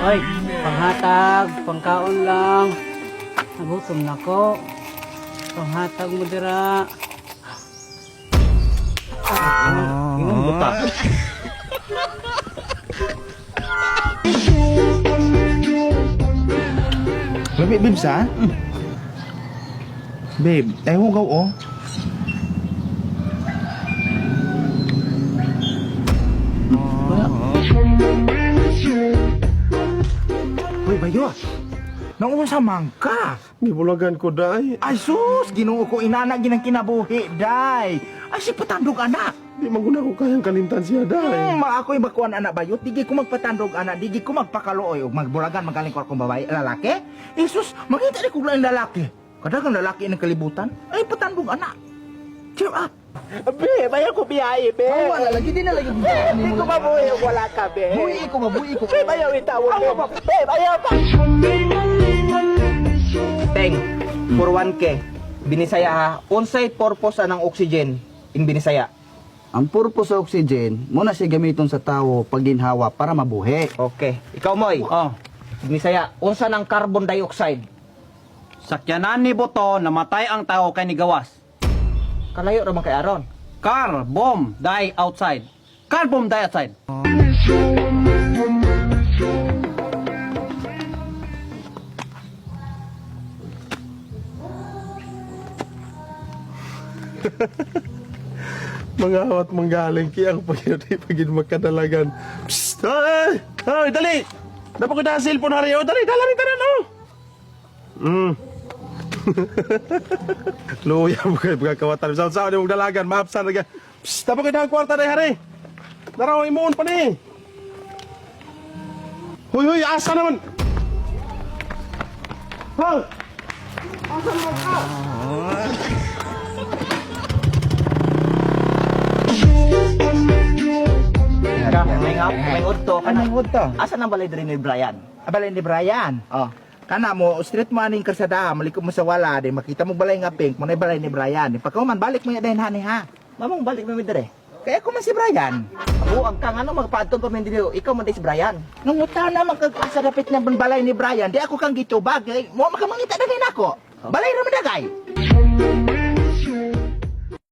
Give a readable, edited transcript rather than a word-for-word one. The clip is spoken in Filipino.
Hoy, panghatag, pangkaon lang. Nagutom na ko. Panghatag mo dira. Ingon buta. Labi, babe, sa? Babe, ay hugaw, oh. Hoy, bayo. Naunsa man ka? Gibulagan ko, day. Ay, sus! Ginoo ko inana ginang kinabuhi, day. Ay, si patandog anak. Di maguna ko kayang kalimtan siya, day. Ako'y makuan anak bayot. Digi ko magpatandog anak. Digi ko magpakaluoy. O magburagan, magaling ko akong babae. Lalaki? Eh, sus! Makita ni ko lang lalaki. Kadagang lalaki ng kalibutan. Ay, patandog anak. Cheer up. Be, bayaw ko biyahe, be. Wala lagi, di na lagi. Hindi ko mabuhay kung wala ka, be. Buhi ko, mabuhi ko. Be, bayaw itawag, be. Be, bayaw pa. Teng, for 1K, Binisaya ha, unsay purpose ng oxygen in Binisaya? Ang purpose sa oxygen, muna siya gamiton sa tao pag ginhawa para mabuhi. Okay. Ikaw, Moy. Oh, Binisaya, unsa ng carbon dioxide? sakyanan ni Boto, namatay ang tao kay ni Gawas. Kalayo raman kay Aron. Car, bomb, die outside. Car, bomb, die outside. Mga awat manggaling kaya ang pagin magkadalagan. Psst! Ay! Ay, dali! Dapat ko na cellphone hari. Oh, dali, dali, dali, no! Luya mo kayo pagkakawatan. Saan yung dalagan, maapsan na. Psst! Dapat ko na kwarta na hari. Daraw, imuon pa ni. Huy, huy, asa naman! Ha? Asa naman ka? May udto. Anong udto? Asa nang balay diri ni Brian? Abalay ni Brian. Oh. Kana mo, street mo aning karsada, malikot mo sa wala, di makita mo balay nga pink, mo na balay ni Brian. Pagka man, balik mo yan din, hani ha. Mamong balik mo mi dire. Kaya ko man si Brian. Buang kang ano magpaadton pa min diri. Ikaw man di si Brian. Nung utaw na magkakasa dapit na balay ni Brian, di ako kang gitubag. Mo makamangita na rin ako. Balay naman dagay.